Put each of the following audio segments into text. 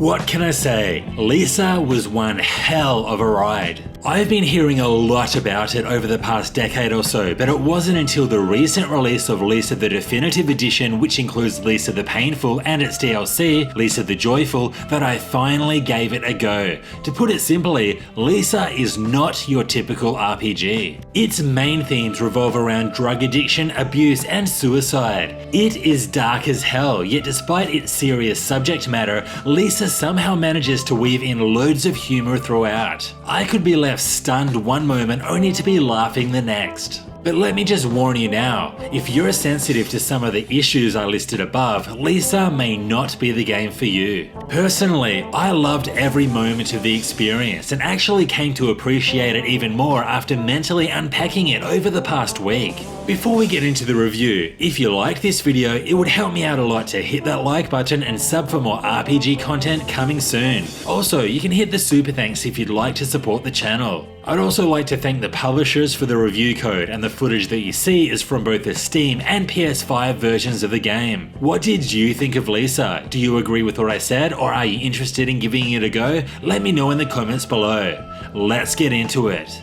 What can I say? Lisa was one hell of a ride. I've been hearing a lot about it over the past decade or so, but it wasn't until the recent release of Lisa the Definitive Edition, which includes Lisa the Painful and its DLC, Lisa the Joyful, that I finally gave it a go. To put it simply, Lisa is not your typical RPG. Its main themes revolve around drug addiction, abuse, and suicide. It is dark as hell, yet despite its serious subject matter, Lisa somehow manages to weave in loads of humor throughout. I could be left stunned one moment only to be laughing the next. But let me just warn you now, if you're sensitive to some of the issues I listed above, Lisa may not be the game for you. Personally, I loved every moment of the experience and actually came to appreciate it even more after mentally unpacking it over the past week. Before we get into the review, if you liked this video, it would help me out a lot to hit that like button and sub for more RPG content coming soon. Also, you can hit the super thanks if you'd like to support the channel. I'd also like to thank the publishers for the review code, and the footage that you see is from both the Steam and PS5 versions of the game. What did you think of Lisa? Do you agree with what I said, or are you interested in giving it a go? Let me know in the comments below. Let's get into it.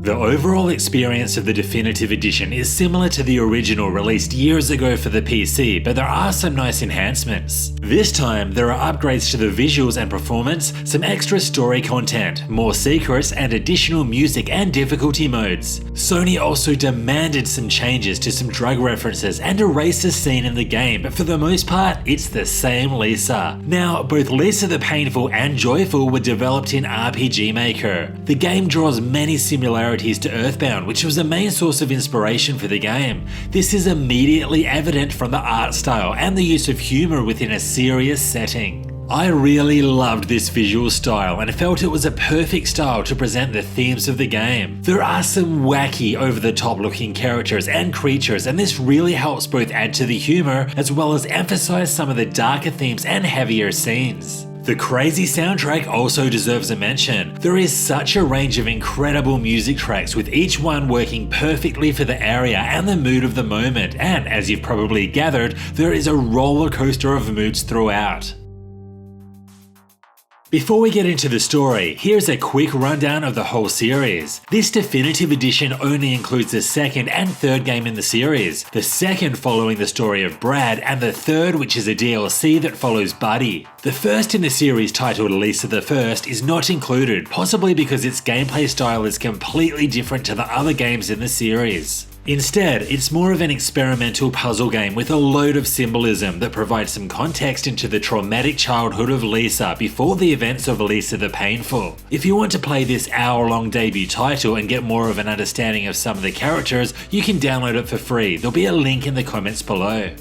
The overall experience of the Definitive Edition is similar to the original released years ago for the PC, but there are some nice enhancements. This time, there are upgrades to the visuals and performance, some extra story content, more secrets, and additional music and difficulty modes. Sony also demanded some changes to some drug references and erased a scene in the game, but for the most part, it's the same Lisa. Now, both Lisa the Painful and Joyful were developed in RPG Maker. The game draws many similarities to Earthbound, which was a main source of inspiration for the game. This is immediately evident from the art style and the use of humor within a serious setting. I really loved this visual style and felt it was a perfect style to present the themes of the game. There are some wacky, over-the-top looking characters and creatures, and this really helps both add to the humor as well as emphasize some of the darker themes and heavier scenes. The crazy soundtrack also deserves a mention. There is such a range of incredible music tracks, with each one working perfectly for the area and the mood of the moment, and as you've probably gathered, there is a roller coaster of moods throughout. Before we get into the story, here's a quick rundown of the whole series. This Definitive Edition only includes the second and third game in the series, the second following the story of Brad, and the third, which is a DLC that follows Buddy. The first in the series, titled Lisa the First, is not included, possibly because its gameplay style is completely different to the other games in the series. Instead, it's more of an experimental puzzle game with a load of symbolism that provides some context into the traumatic childhood of Lisa before the events of Lisa the Painful. If you want to play this hour-long debut title and get more of an understanding of some of the characters, you can download it for free. There'll be a link in the comments below.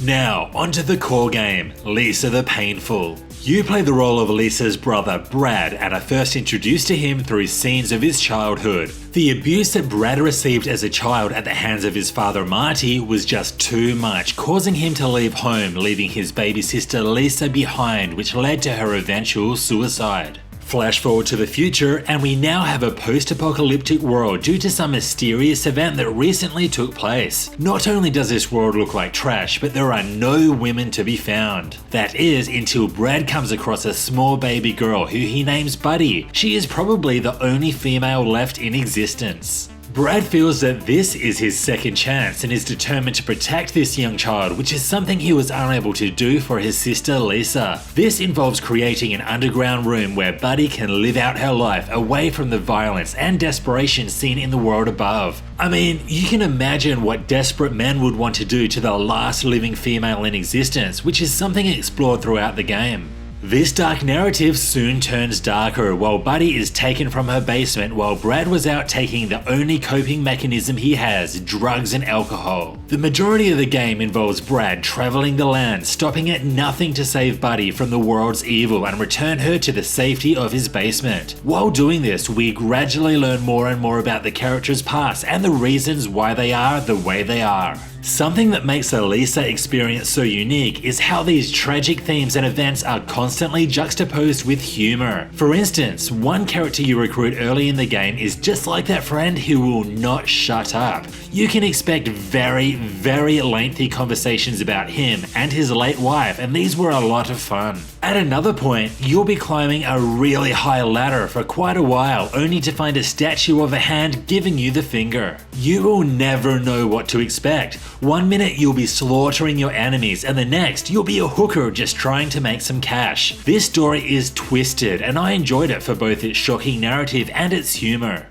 Now, onto the core game, Lisa the Painful. You play the role of Lisa's brother, Brad, and are first introduced to him through scenes of his childhood. The abuse that Brad received as a child at the hands of his father, Marty, was just too much, causing him to leave home, leaving his baby sister Lisa behind, which led to her eventual suicide. Flash forward to the future, and we now have a post-apocalyptic world due to some mysterious event that recently took place. Not only does this world look like trash, but there are no women to be found. That is, until Brad comes across a small baby girl who he names Buddy. She is probably the only female left in existence. Brad feels that this is his second chance and is determined to protect this young child, which is something he was unable to do for his sister Lisa. This involves creating an underground room where Buddy can live out her life away from the violence and desperation seen in the world above. I mean, you can imagine what desperate men would want to do to the last living female in existence, which is something explored throughout the game. This dark narrative soon turns darker while Buddy is taken from her basement while Brad was out taking the only coping mechanism he has, drugs and alcohol. The majority of the game involves Brad traveling the land, stopping at nothing to save Buddy from the world's evil and return her to the safety of his basement. While doing this, we gradually learn more and more about the character's past and the reasons why they are the way they are. Something that makes the Lisa experience so unique is how these tragic themes and events are constantly constantly juxtaposed with humor. For instance, one character you recruit early in the game is just like that friend who will not shut up. You can expect very, very lengthy conversations about him and his late wife, and these were a lot of fun. At another point, you'll be climbing a really high ladder for quite a while, only to find a statue of a hand giving you the finger. You will never know what to expect. One minute you'll be slaughtering your enemies, and the next you'll be a hooker just trying to make some cash. This story is twisted, and I enjoyed it for both its shocking narrative and its humor.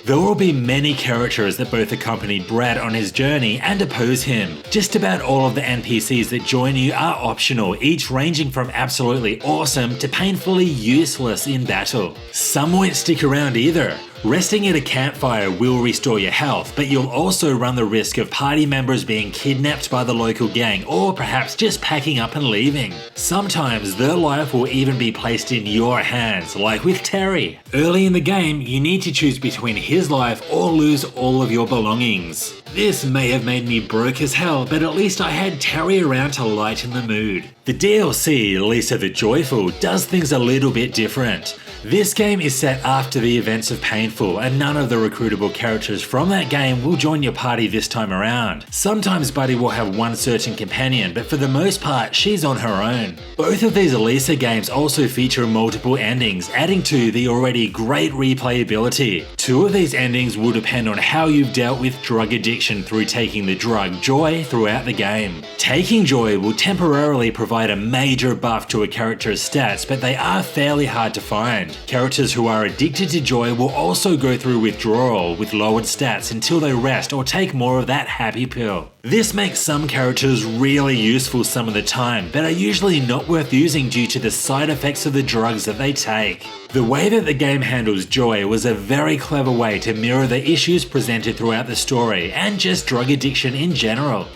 There will be many characters that both accompany Brad on his journey and oppose him. Just about all of the NPCs that join you are optional, each ranging from absolutely awesome to painfully useless in battle. Some won't stick around either. Resting at a campfire will restore your health, but you'll also run the risk of party members being kidnapped by the local gang, or perhaps just packing up and leaving. Sometimes their life will even be placed in your hands, like with Terry. Early in the game, you need to choose between his life or lose all of your belongings. This may have made me broke as hell, but at least I had Terry around to lighten the mood. The DLC, Lisa the Joyful, does things a little bit different. This game is set after the events of Painful, and none of the recruitable characters from that game will join your party this time around. Sometimes Buddy will have one certain companion, but for the most part, she's on her own. Both of these Lisa games also feature multiple endings, adding to the already great replayability. Two of these endings will depend on how you've dealt with drug addiction through taking the drug Joy throughout the game. Taking Joy will temporarily provide a major buff to a character's stats, but they are fairly hard to find. Characters who are addicted to Joy will also go through withdrawal with lowered stats until they rest or take more of that happy pill. This makes some characters really useful some of the time, but are usually not worth using due to the side effects of the drugs that they take. The way that the game handles Joy was a very clever way to mirror the issues presented throughout the story and just drug addiction in general.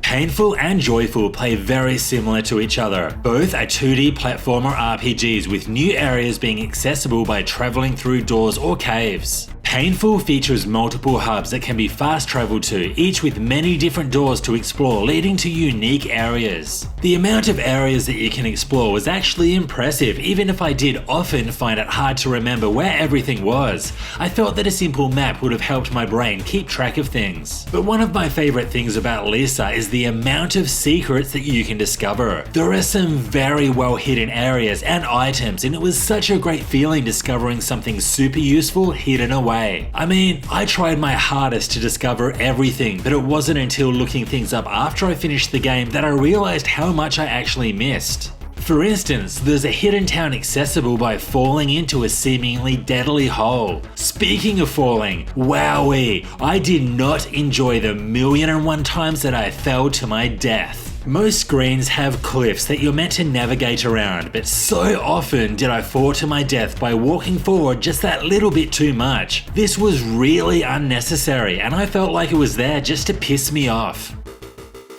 Painful and Joyful play very similar to each other. Both are 2D platformer RPGs with new areas being accessible by traveling through doors or caves. Painful features multiple hubs that can be fast traveled to, each with many different doors to explore, leading to unique areas. The amount of areas that you can explore was actually impressive, even if I did often find it hard to remember where everything was. I felt that a simple map would have helped my brain keep track of things. But one of my favourite things about Lisa is the amount of secrets that you can discover. There are some very well hidden areas and items, and it was such a great feeling discovering something super useful hidden away. I mean, I tried my hardest to discover everything, but it wasn't until looking things up after I finished the game that I realized how much I actually missed. For instance, there's a hidden town accessible by falling into a seemingly deadly hole. Speaking of falling, wowee, I did not enjoy the 1,000,001 times that I fell to my death. Most screens have cliffs that you're meant to navigate around, but so often did I fall to my death by walking forward just that little bit too much. This was really unnecessary, and I felt like it was there just to piss me off.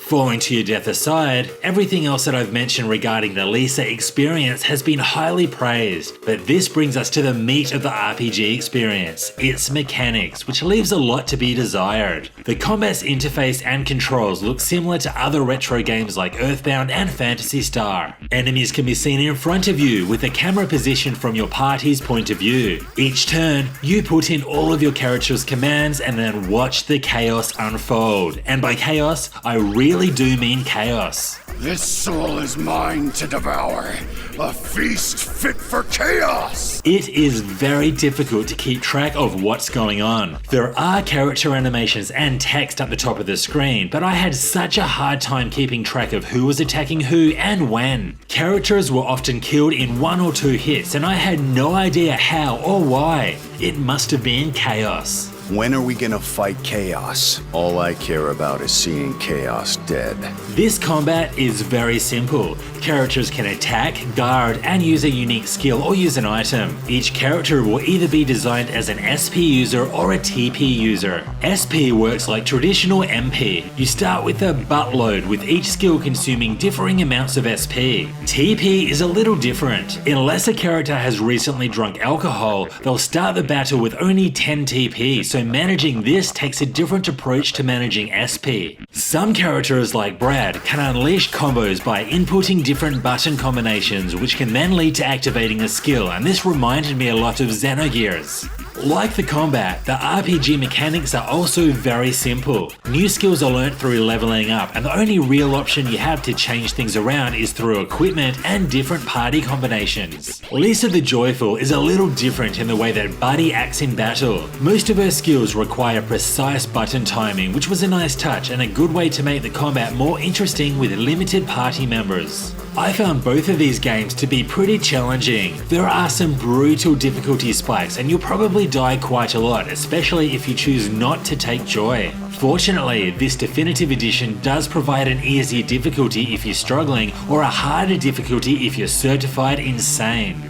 Falling to your death aside, everything else that I've mentioned regarding the Lisa experience has been highly praised, but this brings us to the meat of the RPG experience, its mechanics, which leaves a lot to be desired. The combat's interface and controls look similar to other retro games like Earthbound and Phantasy Star. Enemies can be seen in front of you with the camera position from your party's point of view. Each turn, you put in all of your character's commands and then watch the chaos unfold. And by chaos, I really do mean chaos. This soul is mine to devour, a feast fit for chaos! It is very difficult to keep track of what's going on. There are character animations and text at the top of the screen, but I had such a hard time keeping track of who was attacking who and when. Characters were often killed in 1 or 2 hits, and I had no idea how or why. It must have been chaos. When are we gonna fight chaos? All I care about is seeing chaos dead. This combat is very simple. Characters can attack, guard, and use a unique skill or use an item. Each character will either be designed as an SP user or a TP user. SP works like traditional MP. You start with a buttload, with each skill consuming differing amounts of SP. TP is a little different. Unless a character has recently drunk alcohol, they'll start the battle with only 10 TP, so managing this takes a different approach to managing SP. Some characters like Brad can unleash combos by inputting different button combinations, which can then lead to activating a skill, and this reminded me a lot of Xenogears. Like the combat, the RPG mechanics are also very simple. New skills are learnt through leveling up, and the only real option you have to change things around is through equipment and different party combinations. Lisa the Joyful is a little different in the way that Buddy acts in battle. Most of her skills require precise button timing, which was a nice touch and a good way to make the combat more interesting with limited party members. I found both of these games to be pretty challenging. There are some brutal difficulty spikes and you'll probably die quite a lot, especially if you choose not to take joy. Fortunately, this definitive edition does provide an easier difficulty if you're struggling or a harder difficulty if you're certified insane.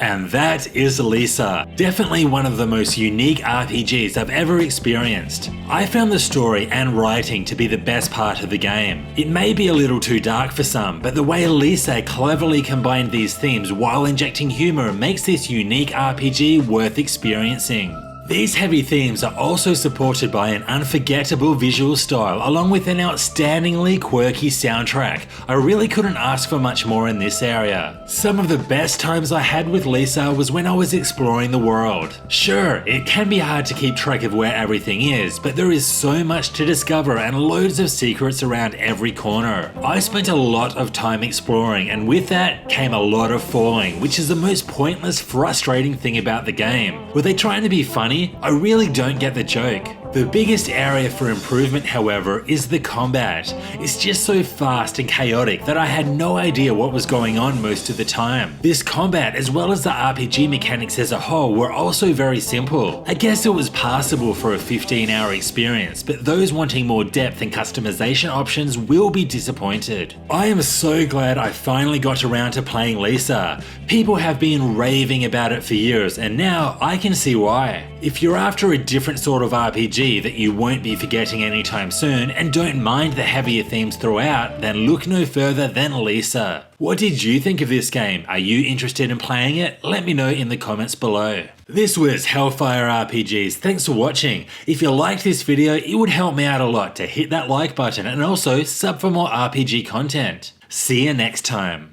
And that is Lisa. Definitely one of the most unique RPGs I've ever experienced. I found the story and writing to be the best part of the game. It may be a little too dark for some, but the way Lisa cleverly combined these themes while injecting humor makes this unique RPG worth experiencing. These heavy themes are also supported by an unforgettable visual style along with an outstandingly quirky soundtrack. I really couldn't ask for much more in this area. Some of the best times I had with Lisa was when I was exploring the world. Sure, it can be hard to keep track of where everything is, but there is so much to discover and loads of secrets around every corner. I spent a lot of time exploring, and with that came a lot of falling, which is the most pointless, frustrating thing about the game. Were they trying to be funny? I really don't get the joke. The biggest area for improvement, however, is the combat. It's just so fast and chaotic that I had no idea what was going on most of the time. This combat, as well as the RPG mechanics as a whole, were also very simple. I guess it was passable for a 15-hour experience, but those wanting more depth and customization options will be disappointed. I am so glad I finally got around to playing Lisa. People have been raving about it for years, and now I can see why. If you're after a different sort of RPG that you won't be forgetting anytime soon and don't mind the heavier themes throughout, then look no further than Lisa. What did you think of this game? Are you interested in playing it? Let me know in the comments below. This was Hellfire RPGs. Thanks for watching. If you liked this video, it would help me out a lot to hit that like button and also sub for more RPG content. See you next time.